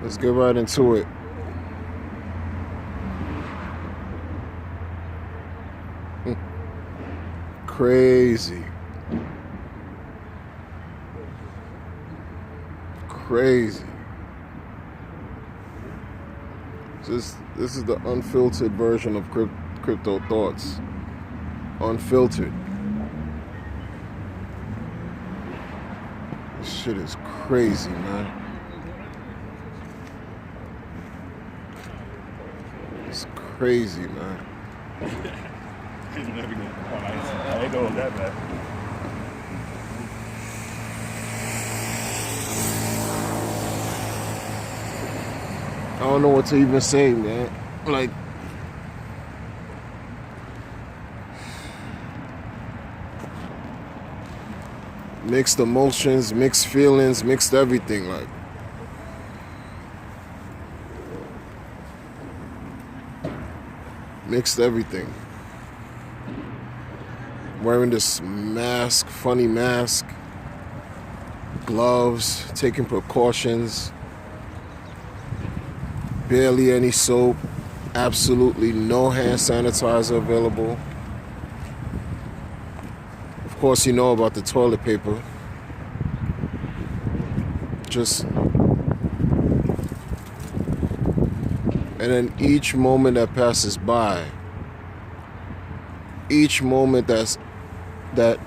Let's get right into it. Crazy. Crazy. This is the unfiltered version of crypto thoughts. Unfiltered. This shit is crazy, man. It's crazy, man. He's never gonna I ain't going that bad. I don't know what to even say, man. Like, mixed emotions, mixed feelings, mixed everything. Like, mixed everything. Wearing this mask, funny mask, gloves, taking precautions, barely any soap, absolutely no hand sanitizer available. Of course, you know about the toilet paper. And then each moment that passes by, each moment that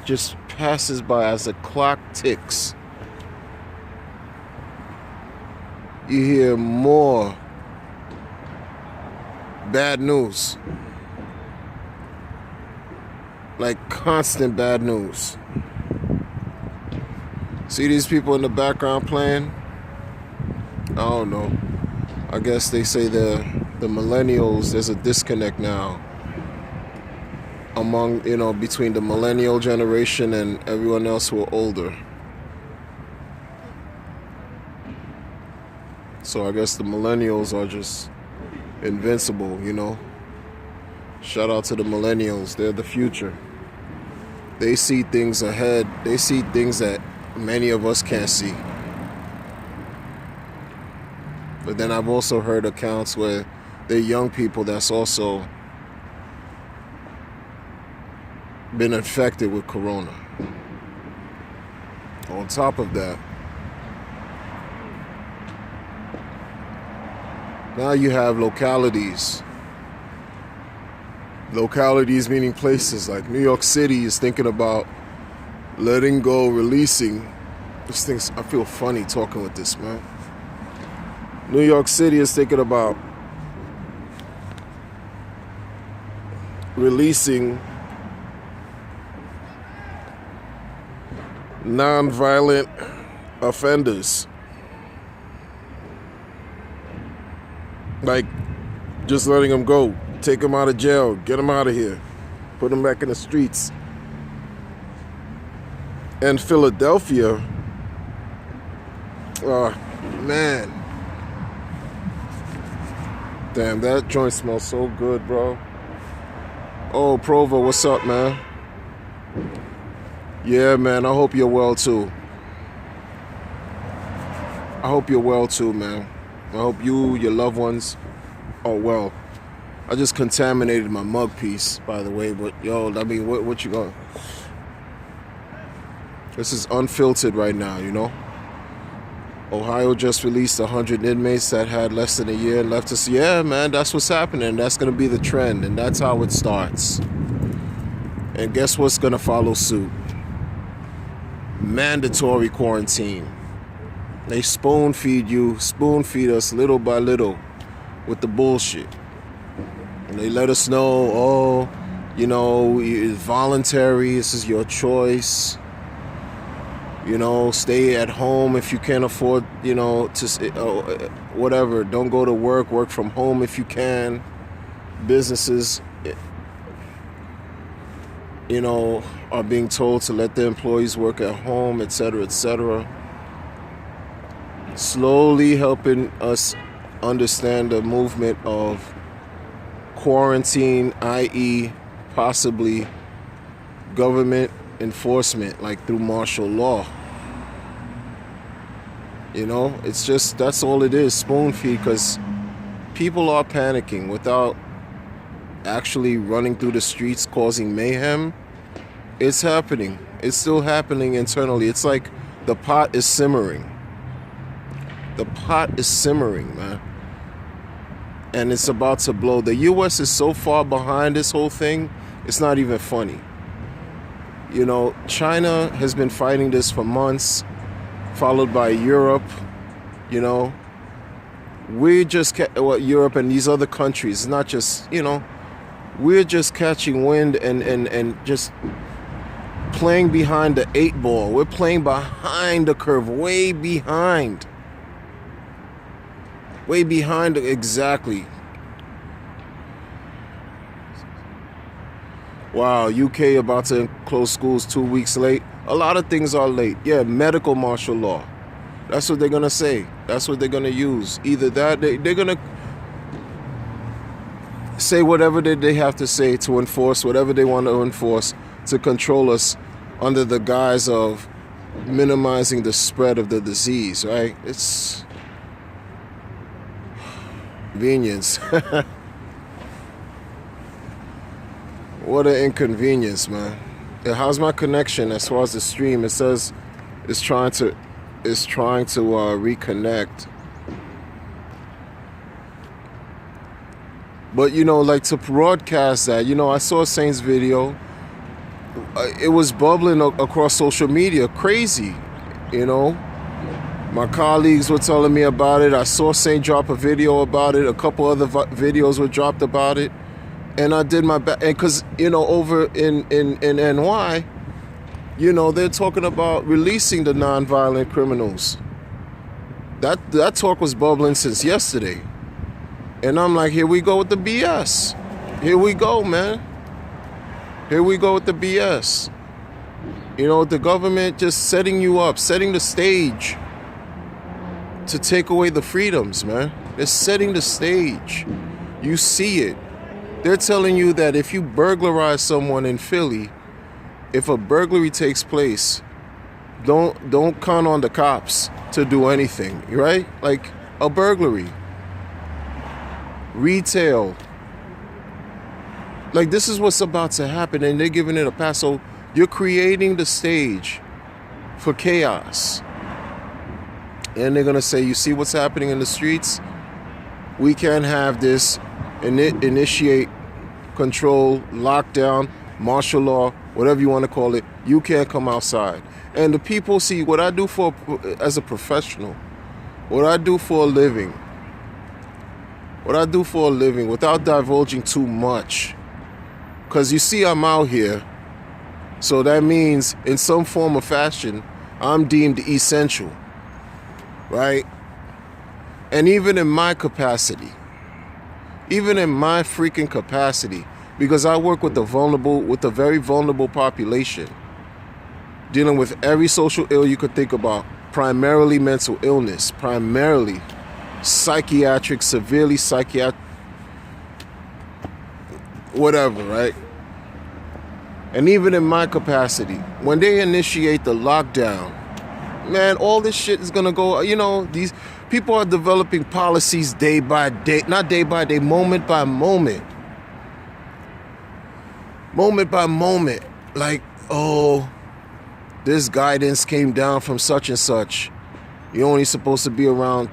just passes by as the clock ticks, you hear more bad news. Like constant bad news. See these people in the background playing? I don't know. I guess they say the millennials, there's a disconnect now among, between the millennial generation and everyone else who are older. So I guess the millennials are just invincible, Shout out to the millennials. They're the future. They see things ahead. They see things that many of us can't see. But then I've also heard accounts where they're young people that's also been infected with corona. On top of that, now you have localities. Localities meaning places like New York City is thinking about letting go, releasing. This thing's, I feel funny talking with this, man. New York City is thinking about releasing non-violent offenders. Like, just letting them go. Take them out of jail. Get them out of here. Put them back in the streets. And Philadelphia, man. Damn, that joint smells so good, bro. Oh, Provo, what's up, man? Yeah, man, I hope you're well, too. I hope you're well, too, man. I hope you, your loved ones are well. I just contaminated my mug piece, by the way, but yo, I mean, what you got? This is unfiltered right now, Ohio just released 100 inmates that had less than a year left to see. Yeah, man, that's what's happening. That's going to be the trend, and that's how it starts. And guess what's going to follow suit? Mandatory quarantine. They spoon feed us little by little with the bullshit. And they let us know, it's voluntary, this is your choice. Stay at home if you can't afford, whatever. Don't go to work from home if you can. Businesses, are being told to let their employees work at home, etc., etc. Slowly helping us understand the movement of quarantine, i.e. possibly government enforcement, like through martial law. You know, it's just, that's all it is, spoon feed, because people are panicking without actually running through the streets causing mayhem. It's happening. It's still happening internally. It's like the pot is simmering. The pot is simmering, man. And it's about to blow. The U.S. is so far behind this whole thing, it's not even funny. You know, China has been fighting this for months, followed by Europe. You know, we're just, Europe and these other countries, not just, you know, we're just catching wind and just playing behind the 8 ball. We're playing behind the curve, way behind. Way behind, exactly. Wow, UK about to close schools 2 weeks late. A lot of things are late. Yeah, medical martial law. That's what they're going to say. That's what they're going to use. Either that, they're going to say whatever they have to say to enforce whatever they want to enforce to control us under the guise of minimizing the spread of the disease, right? It's convenience. What an inconvenience, man. How's my connection as far as the stream? It says it's trying to reconnect. But you know, like, to broadcast that, you know, I saw Saint's video. It was bubbling across social media, crazy, you know. My colleagues were telling me about it. I saw Saint drop a video about it. A couple other videos were dropped about it. And I did my best. And because, you know, over in NY, you know, they're talking about releasing the nonviolent criminals. That talk was bubbling since yesterday. And I'm like, here we go with the BS. Here we go, man. Here we go with the BS. You know, the government just setting you up, setting the stage to take away the freedoms, man. They're setting the stage. You see it. They're telling you that if you burglarize someone in Philly, if a burglary takes place, don't count on the cops to do anything, right? Like a burglary. Retail. Like, this is what's about to happen, and they're giving it a pass. So you're creating the stage for chaos. And they're going to say, you see what's happening in the streets? We can't have this. Initiate, control, lockdown, martial law, whatever you want to call it. You can't come outside. And the people see what I do as a professional, what I do for a living, without divulging too much. Because you see, I'm out here. So that means in some form or fashion, I'm deemed essential. Right? And even in my capacity, because I work with a very vulnerable population, dealing with every social ill you could think about, primarily mental illness, primarily psychiatric, severely psychiatric, whatever, right? And even in my capacity, when they initiate the lockdown, man, all this shit is gonna go, you know, these people are developing policies day by day, not day by day, moment by moment. Moment by moment. Like, oh, this guidance came down from such and such. You're only supposed to be around,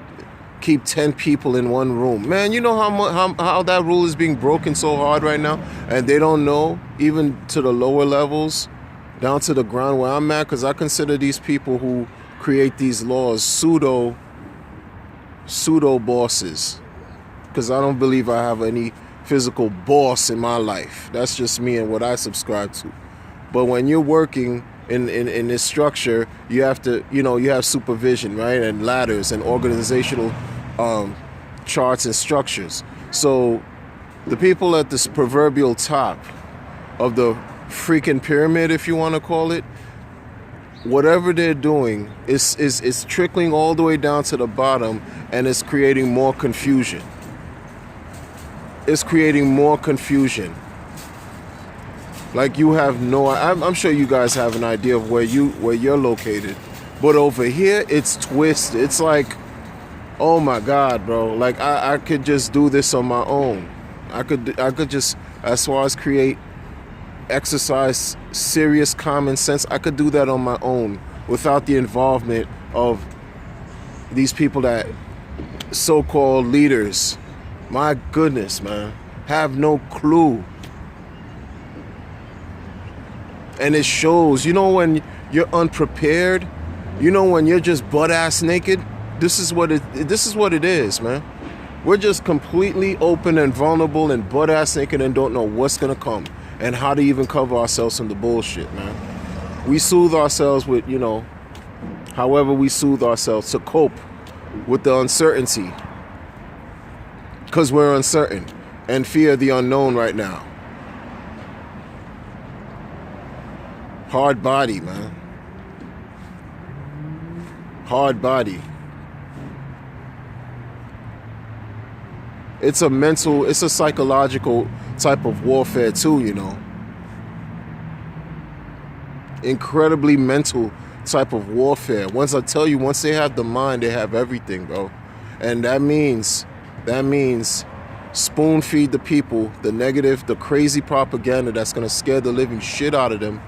keep 10 people in one room. Man, you know how that rule is being broken so hard right now? And they don't know, even to the lower levels, down to the ground where I'm at, because I consider these people who create these laws pseudo bosses, because I don't believe I have any physical boss in my life. That's just me and what I subscribe to. But when you're working in this structure, you have to, you know, you have supervision, right? And ladders and organizational charts and structures. So the people at this proverbial top of the freaking pyramid, if you want to call it, whatever they're doing is trickling all the way down to the bottom, and it's creating more confusion. It's creating more confusion. Like, you have no, I'm sure you guys have an idea of where you're located, But over here, it's twisted. It's like, oh my God, bro. Like I could just do this on my own. I could just, as far as create, exercise serious common sense, I could do that on my own without the involvement of these people that so-called leaders. My goodness, man. Have no clue. And it shows, you know, when you're unprepared, you know, when you're just butt-ass naked, this is what it is, man. We're just completely open and vulnerable and butt-ass naked and don't know what's gonna come and how to even cover ourselves from the bullshit, man. We soothe ourselves with, you know, however we soothe ourselves to cope with the uncertainty, because we're uncertain and fear the unknown right now. Hard body, man. Hard body. It's a psychological type of warfare too, you know. Incredibly mental type of warfare. Once they have the mind, they have everything, bro. And that means spoon feed the people the negative, the crazy propaganda that's gonna scare the living shit out of them.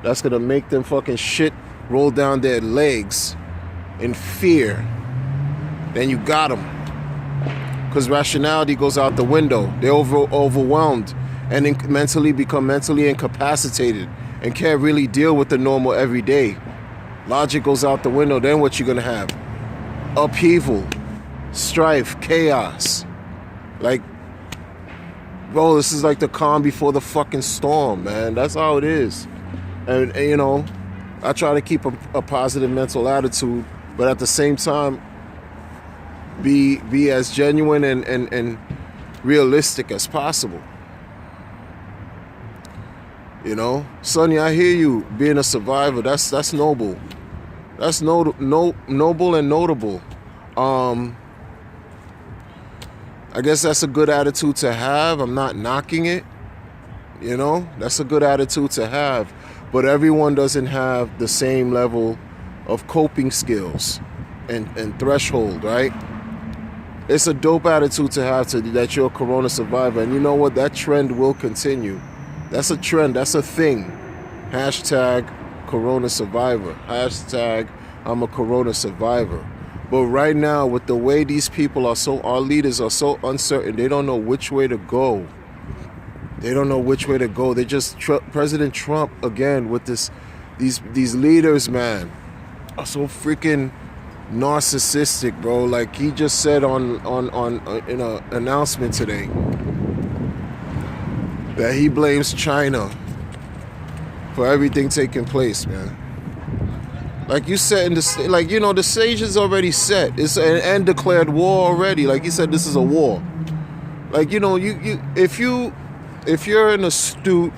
That's gonna make them fucking shit roll down their legs in fear. Then you got them. Because rationality goes out the window. They're overwhelmed and become mentally incapacitated and can't really deal with the normal everyday. Logic goes out the window. Then what you gonna have? Upheaval, strife, chaos. Like, bro, this is like the calm before the fucking storm, man. That's how it is. And you know, I try to keep a positive mental attitude, but at the same time, be as genuine and realistic as possible. You know, Sonny, I hear you. Being a survivor, that's noble. That's noble and notable. I guess that's a good attitude to have. I'm not knocking it. You know, that's a good attitude to have. But everyone doesn't have the same level of coping skills and threshold, right? It's a dope attitude to have that you're a corona survivor. And you know what? That trend will continue. That's a trend. That's a thing. Hashtag corona survivor. Hashtag I'm a corona survivor. But right now, with the way these people our leaders are so uncertain, they don't know which way to go. They don't know which way to go. They just, President Trump, again, with these leaders, man, are so freaking narcissistic, bro. Like he just said in an announcement today that he blames China for everything taking place, man. Like you said, like, you know, the stage is already set. It's and declared war already. Like he said, this is a war. Like, you know, if you're an astute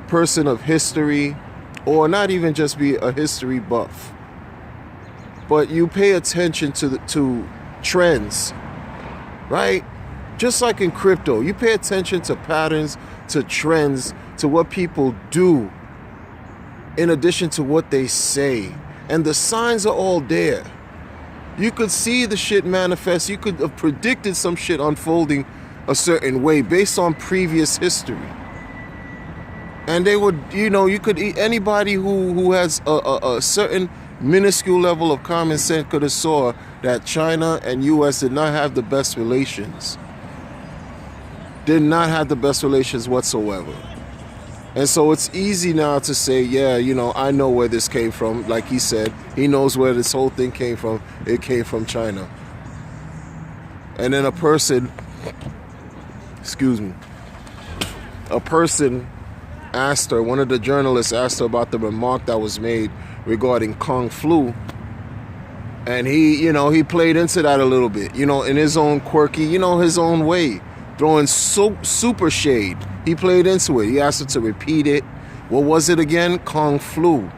person of history, or not even just be a history buff, but you pay attention to trends, right? Just like in crypto, you pay attention to patterns, to trends, to what people do, in addition to what they say. And the signs are all there. You could see the shit manifest. You could have predicted some shit unfolding a certain way based on previous history. And they would, you know, anybody who has a certain minuscule level of common sense could have saw that China and US did not have the best relations. Did not have the best relations whatsoever. And so it's easy now to say, yeah, you know, I know where this came from. Like he said, he knows where this whole thing came from. It came from China. And then a person asked her, one of the journalists asked her about the remark that was made regarding Kung Flu. And he played into that a little bit, you know, in his own quirky, you know, his own way, throwing super shade. He played into it. He asked her to repeat it. What was it again? Kung Flu,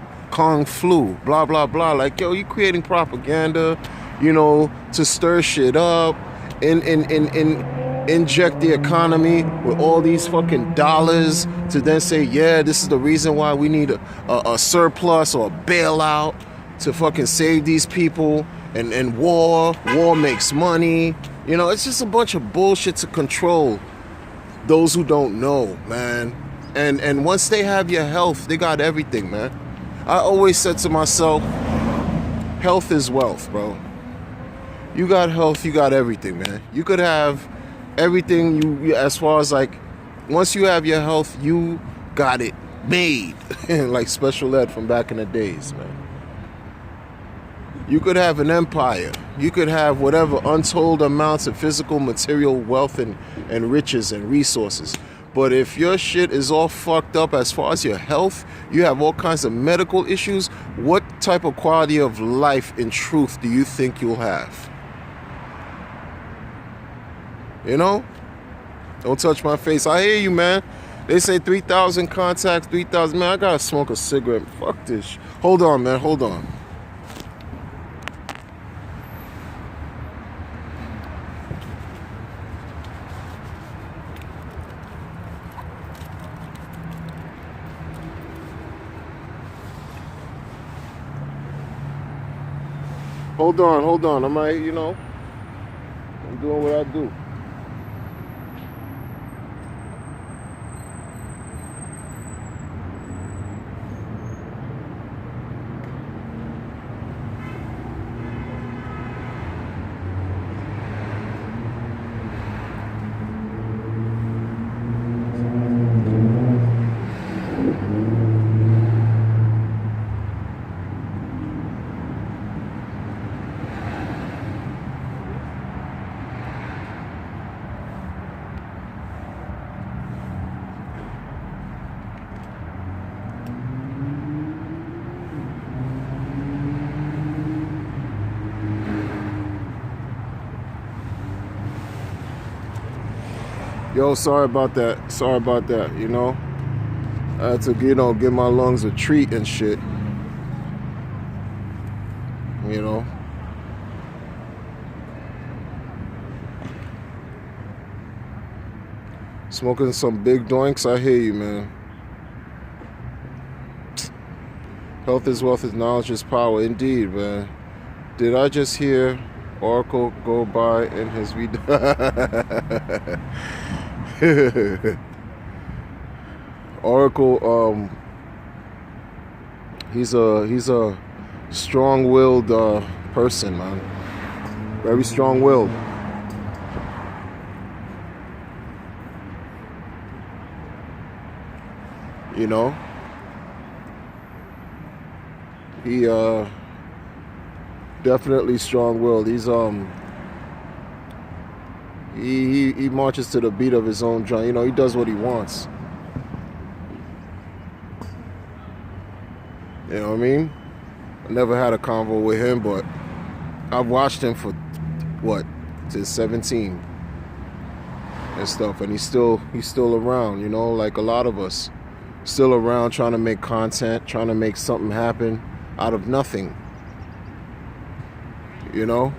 blah, blah, blah. Like, yo, you creating propaganda, you know, to stir shit up, inject the economy with all these fucking dollars to then say, yeah, this is the reason why we need a surplus or a bailout to fucking save these people, and war makes money. You know, it's just a bunch of bullshit to control those who don't know, man. And once they have your health, they got everything, man. I always said to myself, health is wealth, bro. You got health, you got everything, man. You could have everything you as far as like, once you have your health, you got it made. Like Special Ed from back in the days, man. You could have an empire. You could have whatever untold amounts of physical, material wealth and riches and resources. But if your shit is all fucked up as far as your health, you have all kinds of medical issues, what type of quality of life in truth do you think you'll have? You know? Don't touch my face. I hear you, man. They say 3,000 contacts, 3,000. Man, I gotta smoke a cigarette. Fuck this. Hold on, man. Hold on. Hold on. I'm like, you know, I'm doing what I do. Yo, sorry about that, you know. I had to, you know, give my lungs a treat and shit. You know. Smoking some big doinks, I hear you, man. Health is wealth, is knowledge is power. Indeed, man. Did I just hear Oracle go by in his video? Oracle, he's a strong-willed person, man. Very strong-willed. You know, he definitely strong-willed. He's he marches to the beat of his own drum. You know, he does what he wants. You know what I mean? I never had a convo with him, but I've watched him for what, since 17 and stuff, and he's still around. You know, like a lot of us, still around, trying to make content, trying to make something happen out of nothing. You know,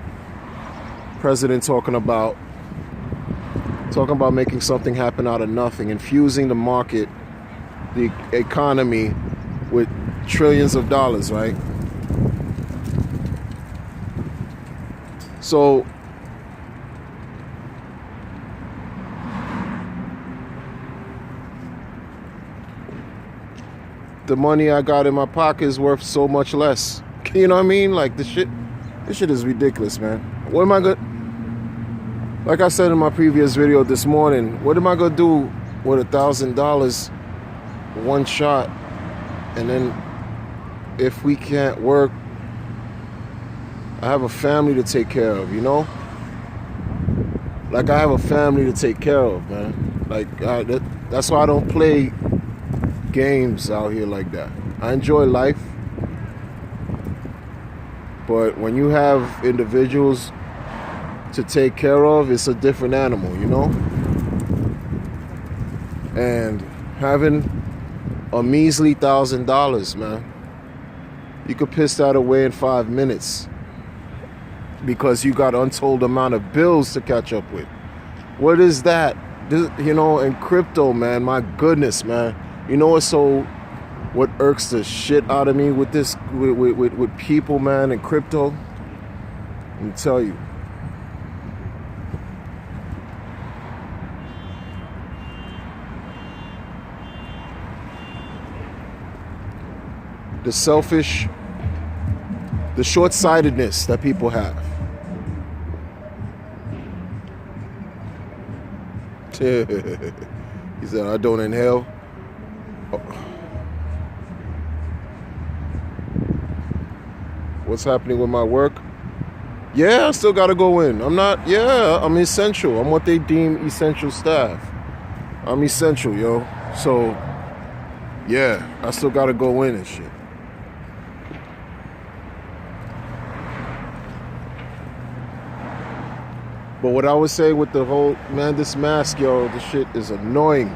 president talking about making something happen out of nothing, infusing the market, the economy with trillions of dollars, right? So the money I got in my pocket is worth so much less. You know what I mean? Like this shit is ridiculous, man. What am I gonna, like I said in my previous video this morning, what am I gonna do with $1,000 one shot? And then if we can't work, I have a family to take care of, you know? Like I have a family to take care of, man. Like that's why I don't play games out here like that. I enjoy life, but when you have individuals to take care of, it's a different animal, you know? And having a measly $1,000, man, you could piss that away in 5 minutes because you got untold amount of bills to catch up with. What is that? This, you know, in crypto, man, my goodness, man. You know what's so what irks the shit out of me with this, with people, man, and crypto. Let me tell you. The selfish, the short-sightedness that people have. He said, I don't inhale. Oh. What's happening with my work? Yeah, I still gotta go in. I'm essential. I'm what they deem essential staff. I'm essential, yo. So, yeah, I still gotta go in and shit. But what I was saying with the whole, man, this mask, yo, this shit is annoying.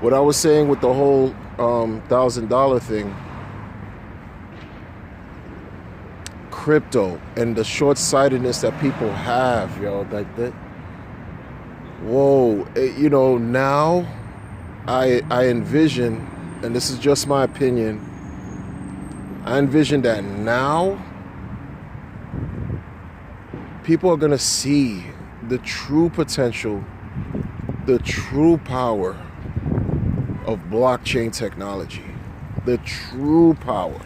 What I was saying with the whole $1,000 thing, crypto and the short-sightedness that people have, yo, like that. Whoa, you know, now I envision, and this is just my opinion, I envision that now people are gonna see the true potential, the true power of blockchain technology. The true power.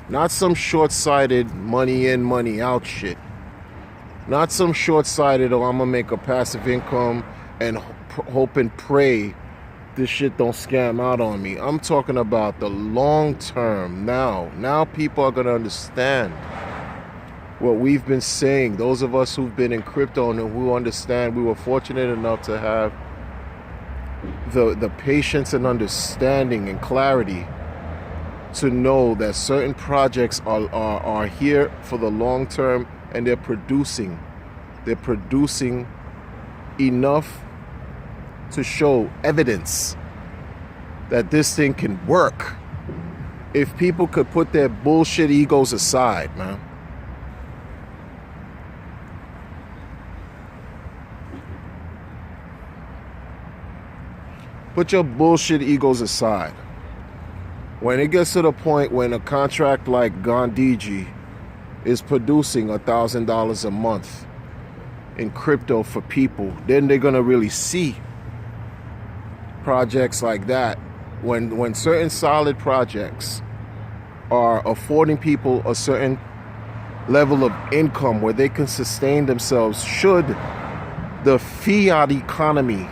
Not some short-sighted money in, money out shit. Not some short-sighted, oh, I'm gonna make a passive income and hope and pray this shit don't scam out on me. I'm talking about the long term now. Now people are gonna understand what we've been saying. Those of us who've been in crypto and who understand, we were fortunate enough to have the patience and understanding and clarity to know that certain projects are here for the long term, and they're producing enough to show evidence that this thing can work. If people could put their bullshit egos aside, man. Put your bullshit egos aside. When it gets to the point when a contract like Gandhiji is producing $1,000 a month in crypto for people, then they're gonna really see projects like that. When certain solid projects are affording people a certain level of income where they can sustain themselves, should the fiat economy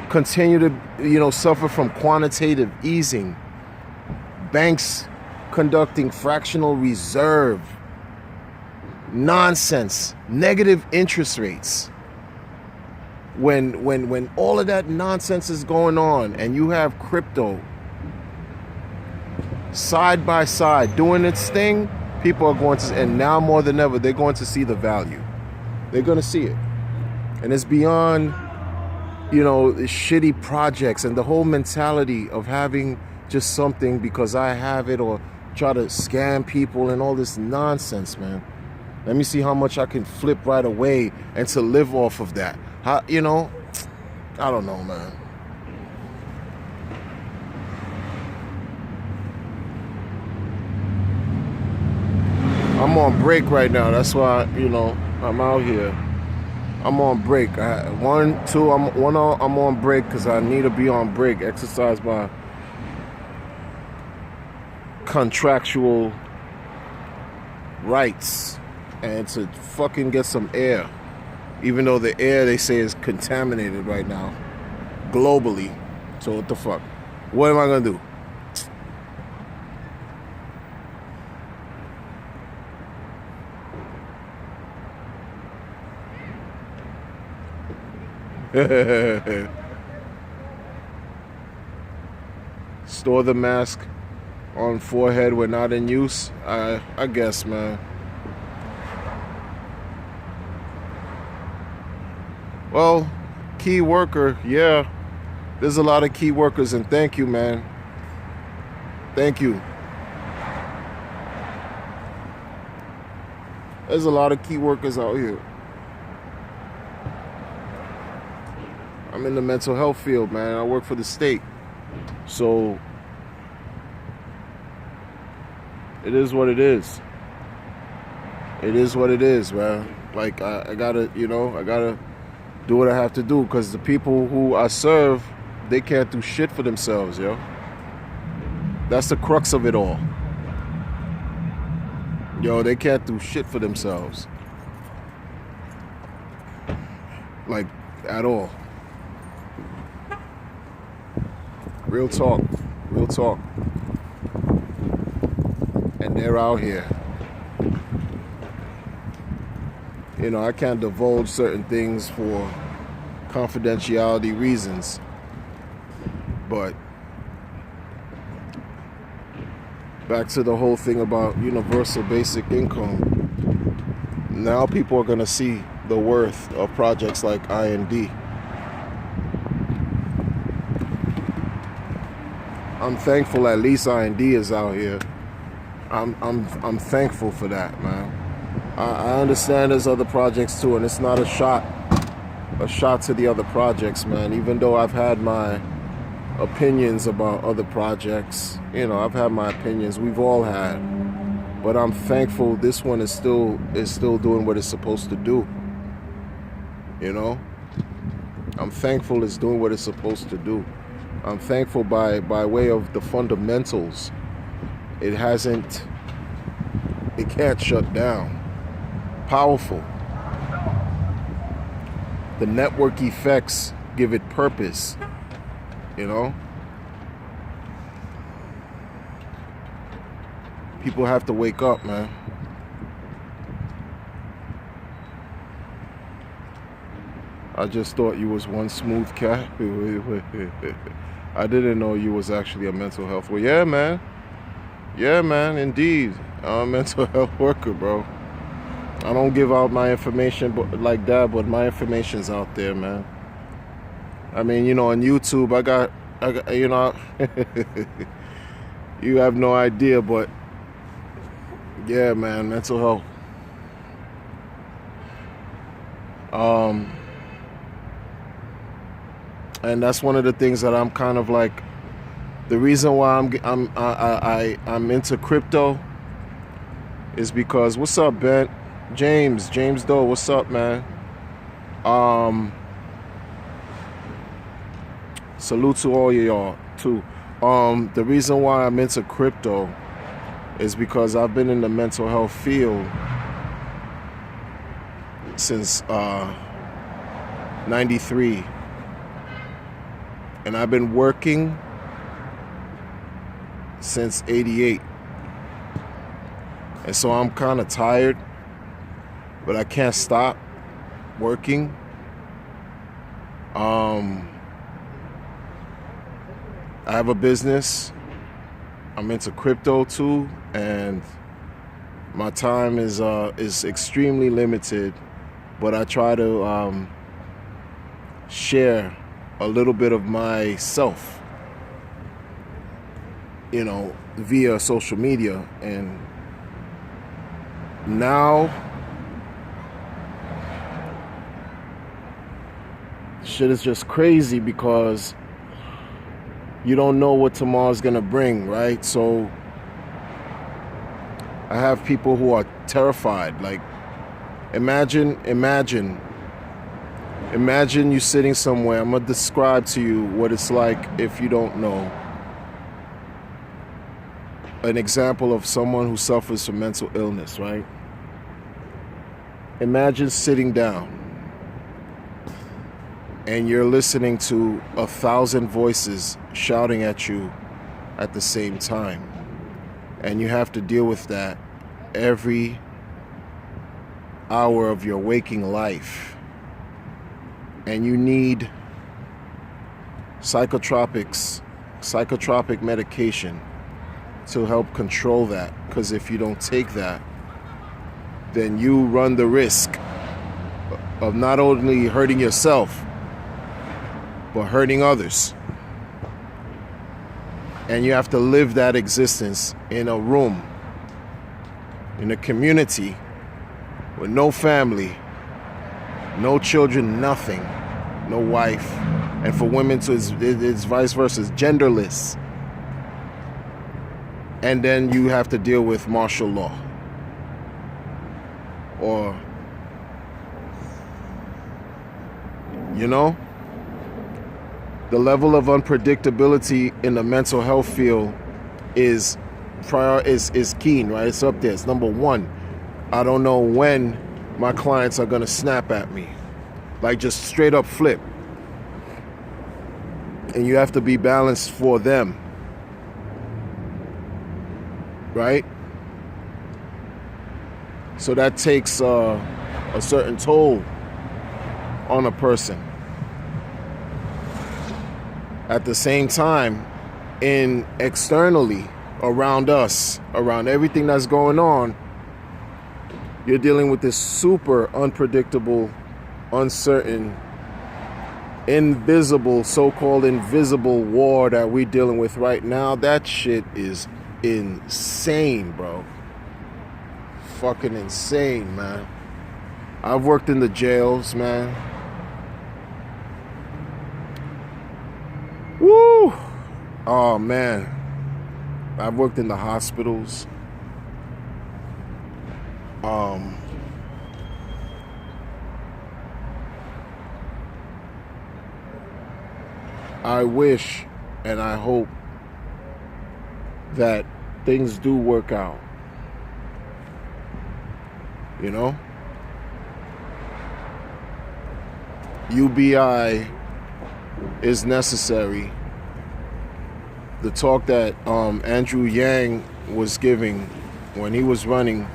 continue to, suffer from quantitative easing, banks conducting fractional reserve nonsense, negative interest rates, when all of that nonsense is going on and you have crypto side by side doing its thing, people are going to, and now more than ever, they're going to see the value. They're going to see it. And it's beyond, shitty projects and the whole mentality of having just something because I have it, or try to scam people and all this nonsense, man. Let me see how much I can flip right away and to live off of that. I don't know, man. I'm on break right now. That's why, I'm out here. I'm on break. I'm on break because I need to be on break. Exercise my contractual rights and to fucking get some air. Even though the air, they say, is contaminated right now globally. So what the fuck? What am I gonna do? Store the mask on forehead when not in use. I guess, man. Well, key worker, yeah. There's a lot of key workers, and thank you, man. Thank you. There's a lot of key workers out here. I'm in the mental health field, man. I work for the state. So It is what it is. It is what it is, man. Like, I gotta, I gotta do what I have to do, because the people who I serve, they can't do shit for themselves, yo. That's the crux of it all. Yo, they can't do shit for themselves. Like, at all. Real talk. Real talk. And they're out here. I can't divulge certain things for confidentiality reasons. But back to the whole thing about universal basic income. Now people are going to see the worth of projects like IND. I'm thankful at least IND is out here. I'm thankful for that, man. I understand there's other projects too, and it's not a shot to the other projects, man. Even though I've had my opinions about other projects, I've had my opinions. We've all had, but I'm thankful this one is still doing what it's supposed to do. I'm thankful it's doing what it's supposed to do. I'm thankful by way of the fundamentals. It can't shut down. Powerful. The network effects give it purpose, People have to wake up, man. I just thought you was one smooth cat. I didn't know you was actually a mental health worker. Yeah, man. Yeah, man, indeed. I'm a mental health worker, bro. I don't give out my information like that, but my information's out there, man. I mean, on YouTube, I got you have no idea, but yeah, man, mental health. And that's one of the things that I'm kind of like, the reason why I'm into crypto is because, what's up, Ben? James Doe, what's up, man? Salute to all of y'all too. The reason why I'm into crypto is because I've been in the mental health field since 93, and I've been working since 88. And so I'm kind of tired, but I can't stop working. I have a business. I'm into crypto too, and my time is extremely limited, but I try to share a little bit of myself, via social media. And now shit is just crazy because you don't know what tomorrow's gonna bring, right? So I have people who are terrified. Like, imagine you sitting somewhere. I'm gonna describe to you what it's like if you don't know. An example of someone who suffers from mental illness, right? Imagine sitting down and you're listening to 1,000 voices shouting at you at the same time. And you have to deal with that every hour of your waking life. And you need psychotropic medication to help control that. Because if you don't take that, then you run the risk of not only hurting yourself, but hurting others. And you have to live that existence in a room, in a community, with no family, no children, nothing, no wife. And for women, it's vice versa, it's genderless. and then you have to deal with martial law. Or, you know, the level of unpredictability in the mental health field is keen, right? It's up there. It's number one. I don't know when my clients are gonna snap at me, like just straight up flip. And you have to be balanced for them, right? So that takes a certain toll on a person. At the same time, externally, around us, around everything that's going on, you're dealing with this super unpredictable, uncertain, invisible, so-called invisible war that we're dealing with right now. That shit is insane, bro. Fucking insane, man. I've worked in the jails, man. Woo! Oh, man. I've worked in the hospitals. I wish and I hope that things do work out. You know? UBI is necessary. The talk that Andrew Yang was giving when he was running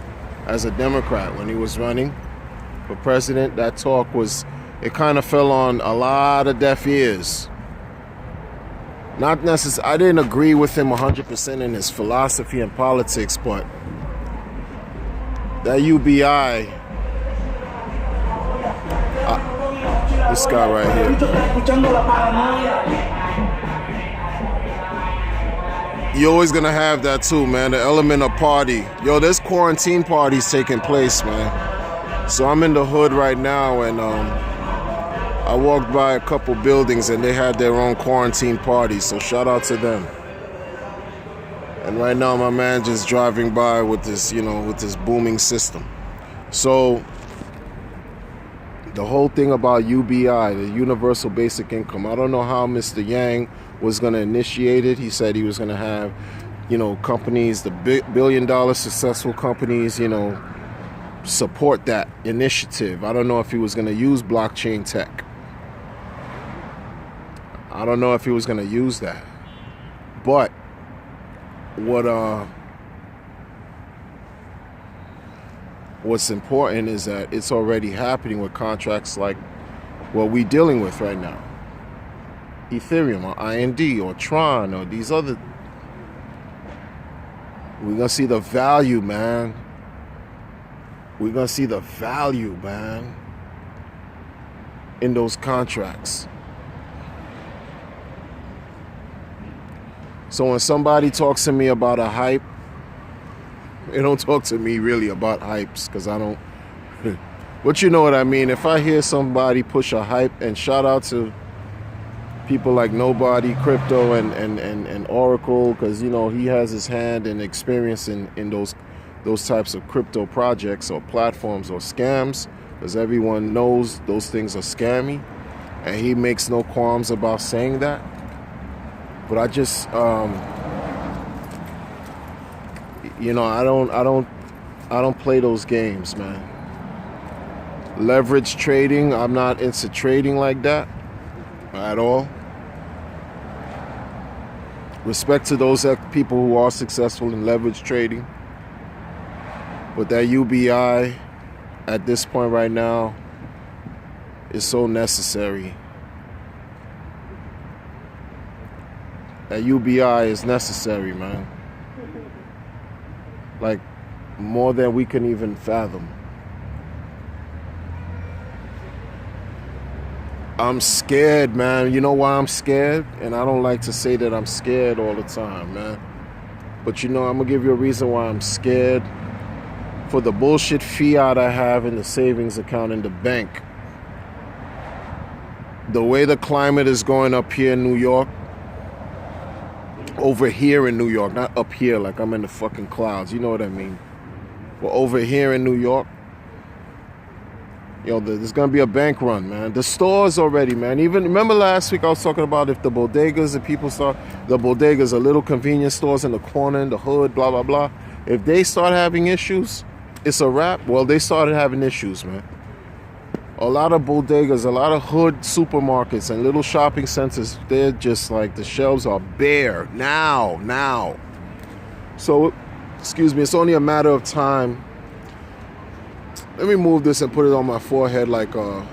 as a Democrat, when he was running for president, that talk it kind of fell on a lot of deaf ears. Not necessarily, I didn't agree with him 100% in his philosophy and politics, but that UBI, this guy right here. You're always gonna have that too, man. The element of party. Yo, there's quarantine parties taking place, man. So I'm in the hood right now, and I walked by a couple buildings and they had their own quarantine parties. So shout out to them. And right now my man just driving by with this, with this booming system. So the whole thing about UBI, the Universal Basic Income, I don't know how Mr. Yang was going to initiate it. He said he was going to have, companies, the billion-dollar successful companies, support that initiative. I don't know if he was going to use blockchain tech. I don't know if he was going to use that. But what's important is that it's already happening with contracts like what we're dealing with right now. Ethereum or IND or Tron or these other. We're going to see the value, man. We're going to see the value, man, in those contracts. So when somebody talks to me about a hype, they don't talk to me really about hypes, because I don't. But you know what I mean. If I hear somebody push a hype, and shout out to people like Nobody Crypto and Oracle, because he has his hand and experience in those types of crypto projects or platforms or scams, because everyone knows those things are scammy, and he makes no qualms about saying that. But I just I don't play those games, man. Leverage trading, I'm not into trading like that at all. Respect to those people who are successful in leverage trading. But that UBI at this point right now is so necessary. That UBI is necessary, man. Like, more than we can even fathom. I'm scared, man. You know why I'm scared? And I don't like to say that I'm scared all the time, man. But I'm going to give you a reason why I'm scared. For the bullshit fiat I have in the savings account in the bank. The way the climate is going up here in New York, over here in New York, not up here like I'm in the fucking clouds. You know what I mean? But over here in New York, there's gonna be a bank run, man. The stores already, man. Even remember last week I was talking about if the bodegas and people start, the bodegas are little convenience stores in the corner, in the hood, blah, blah, blah. If they start having issues, it's a wrap. Well, they started having issues, man. A lot of bodegas, a lot of hood supermarkets and little shopping centers, they're just like, the shelves are bare now. So, excuse me, it's only a matter of time. Let me move this and put it on my forehead like a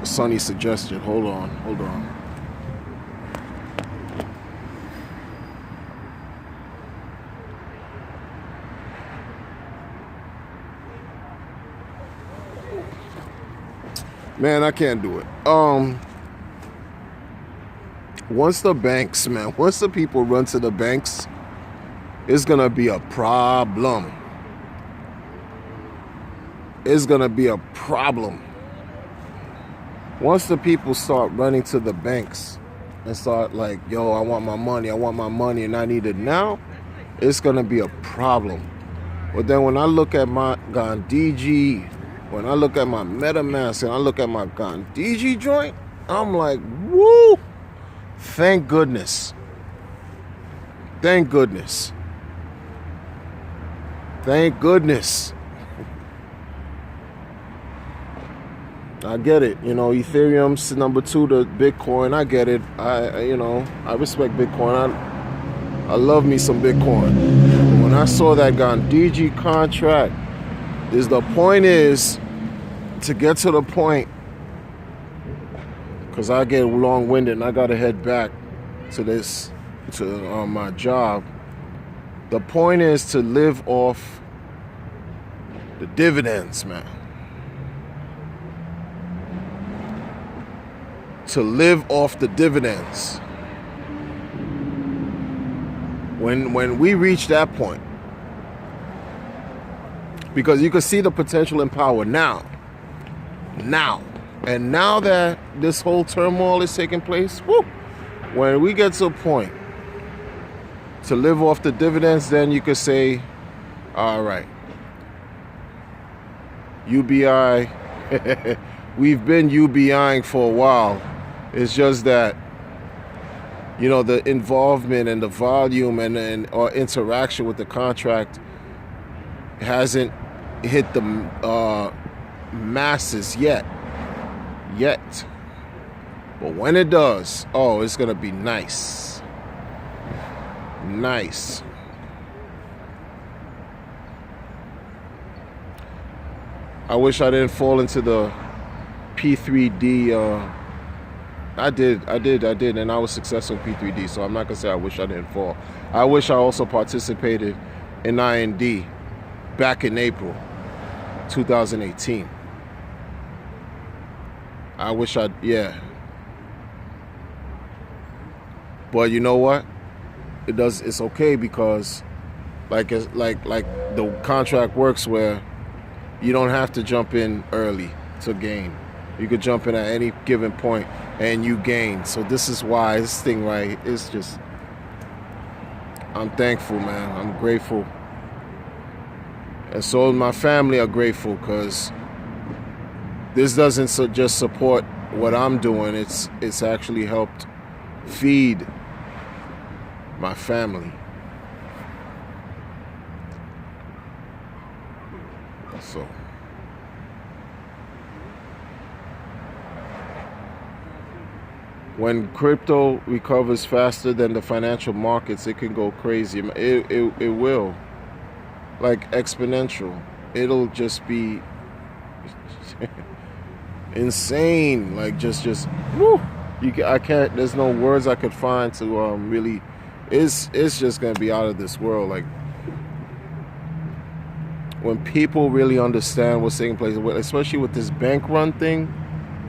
sunny suggestion. Hold on. Man, I can't do it. Once the people run to the banks, it's gonna be a problem. It's gonna be a problem. Once the people start running to the banks and start like, yo, I want my money, and I need it now, it's gonna be a problem. But then when I look at my Gandhiji, when I look at my MetaMask and I look at my Gandhiji joint, I'm like, woo! Thank goodness. I get it. Ethereum's number 2 to Bitcoin. I get it. I respect Bitcoin. I love me some Bitcoin. But when I saw that Gandhiji contract, the point is to get to the point, because I get long-winded and I gotta head back to my job. The point is to live off the dividends, man. To live off the dividends. When we reach that point, because you can see the potential in power now. And now that this whole turmoil is taking place, when we get to a point to live off the dividends, then you could say, all right, UBI, we've been UBIing for a while. It's just that, the involvement and the volume and or interaction with the contract hasn't hit the masses yet. But when it does, it's gonna be nice. I wish I didn't fall into the P3D. I did, and I was successful in P3D, so I'm not gonna say I wish I didn't fall. I wish I also participated in IND back in April 2018. I wish But you know what? It's okay, because like the contract works where you don't have to jump in early to gain. You could jump in at any given point and you gain. So this is why this thing right is just, I'm thankful, man. I'm grateful. And so my family are grateful, because this doesn't just support what I'm doing. It's actually helped feed my family. So when crypto recovers faster than the financial markets, it can go crazy. It will, like exponential. It'll just be insane. Like just woo. I can't. There's no words I could find to really. It's just gonna be out of this world. Like when people really understand what's taking place, especially with this bank run thing.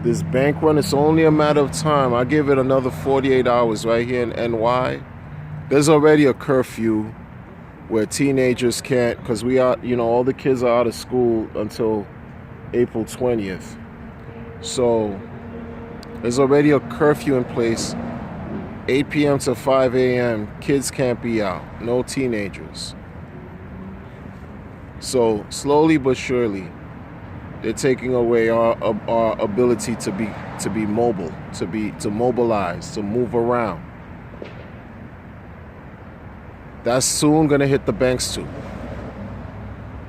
This bank run, it's only a matter of time. I give it another 48 hours right here in NY. There's already a curfew where teenagers can't, because we are, all the kids are out of school until April 20th. So there's already a curfew in place 8 p.m. to 5 a.m. Kids can't be out. No teenagers. So slowly but surely, they're taking away our ability to be mobile, to mobilize, to move around. That's soon gonna hit the banks too.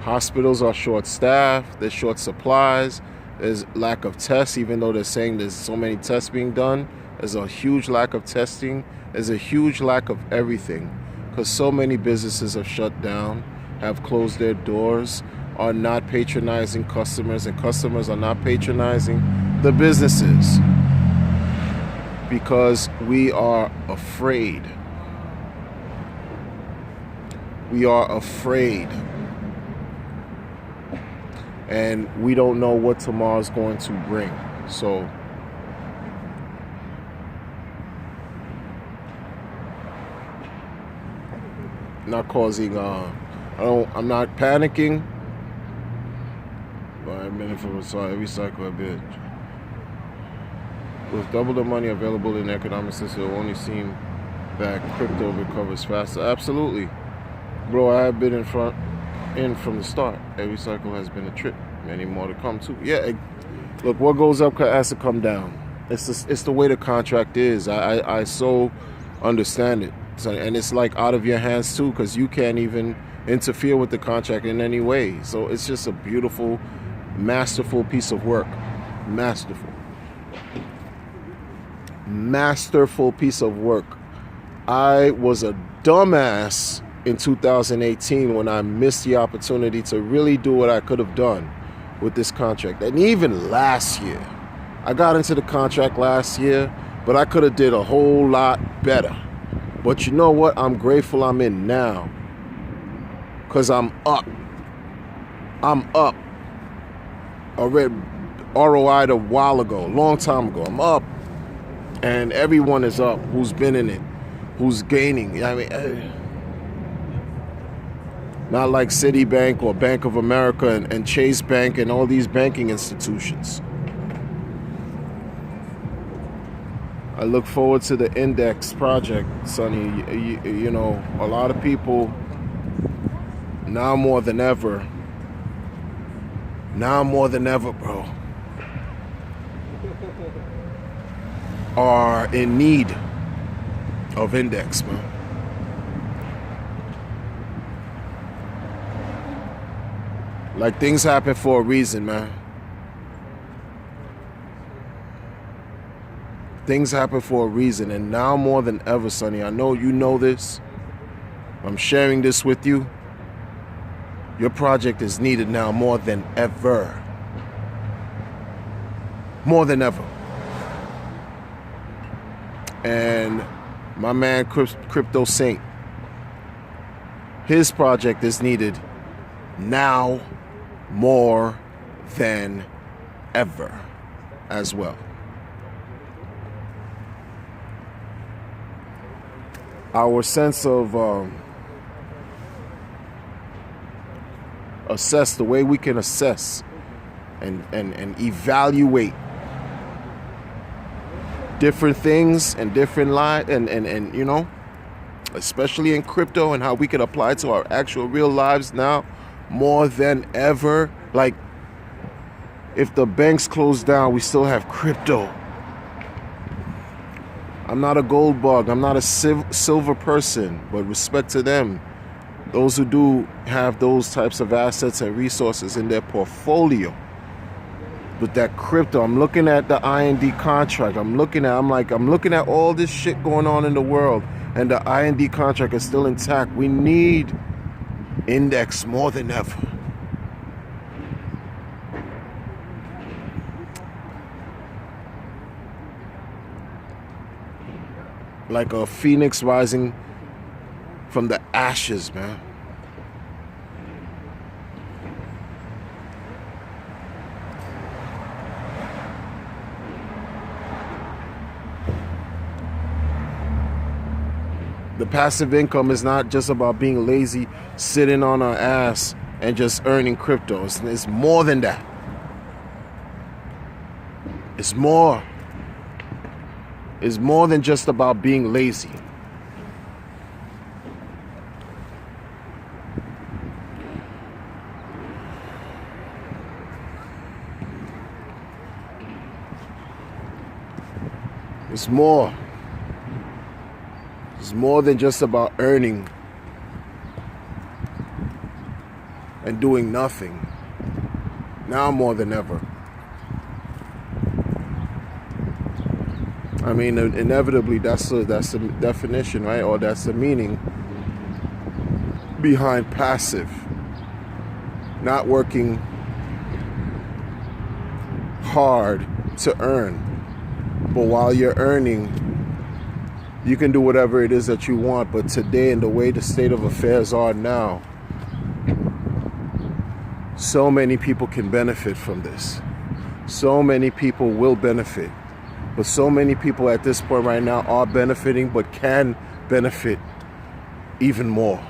Hospitals are short-staffed. There's short supplies. There's lack of tests, even though they're saying there's so many tests being done. There's a huge lack of testing. There's a huge lack of everything because so many businesses have shut down, have closed their doors, are not patronizing customers, and customers are not patronizing the businesses because we are afraid. We are afraid. And we don't know what tomorrow's going to bring. So not causing I'm not panicking. By a minute for every cycle a bit. With double the money available in the economic system, it will only seem that crypto recovers faster. Absolutely. Bro, I have been in from the start. Every cycle has been a trip. Many more to come too. Yeah, look, what goes up has to come down. It's the way the contract is. I so understand it. So, and it's like out of your hands too, because you can't even interfere with the contract in any way. So it's just a beautiful, masterful piece of work. Masterful piece of work. I was a dumbass in 2018 when I missed the opportunity to really do what I could have done with this contract. And even last year, I got into the contract last year, but I could have did a whole lot better. But you know what? I'm grateful I'm in now because I'm up. I read ROI a while ago, a long time ago. I'm up, and everyone is up who's been in it, who's gaining. I mean, not like Citibank or Bank of America and Chase Bank and all these banking institutions. I look forward to the index project, Sonny. You know, a lot of people now more than ever, bro, are in need of index, man. Like, things happen for a reason, man. Things happen for a reason, and now more than ever, Sonny, I know you know this. I'm sharing this with you. Your project is needed now more than ever. More than ever. And my man, Crypto Saint, his project is needed now more than ever as well. Our sense of assess, the way we can assess and evaluate different things and different and you know, especially in crypto and how we can apply it to our actual real lives now more than ever. Like, if the banks close down, we still have crypto. I'm not a gold bug. I'm not a silver person, but respect to them. Those who do have those types of assets and resources in their portfolio. But that crypto, I'm looking at the IND contract. I'm looking at all this shit going on in the world, and the IND contract is still intact. We need index more than ever. Like a phoenix rising from the ashes, man. The passive income is not just about being lazy, sitting on our ass and just earning crypto. It's more than that. It's more. is more than just about being lazy. It's more. It's more than just about earning and doing nothing. Now more than ever. I mean, inevitably, that's the definition, right? Or that's the meaning behind passive. Not working hard to earn. But while you're earning, you can do whatever it is that you want. But today, in the way the state of affairs are now, so many people can benefit from this. So many people will benefit. But so many people at this point right now are benefiting, but can benefit even more.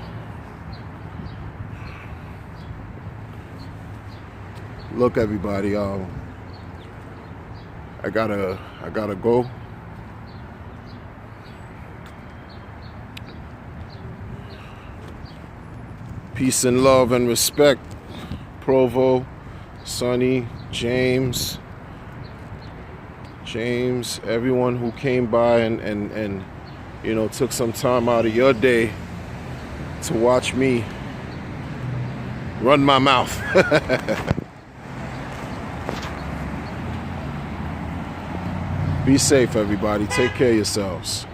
Look, everybody, I gotta go. Peace and love and respect, Provo, Sonny, James, everyone who came by and you know, took some time out of your day to watch me run my mouth. Be safe, everybody. Take care of yourselves.